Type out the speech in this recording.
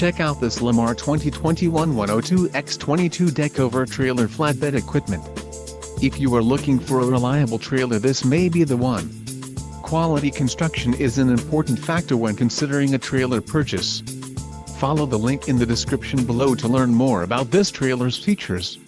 Check out this Lamar 2021 102X22 Deckover trailer flatbed equipment. If you are looking for a reliable trailer, this may be the one. Quality construction is an important factor when considering a trailer purchase. Follow the link in the description below to learn more about this trailer's features.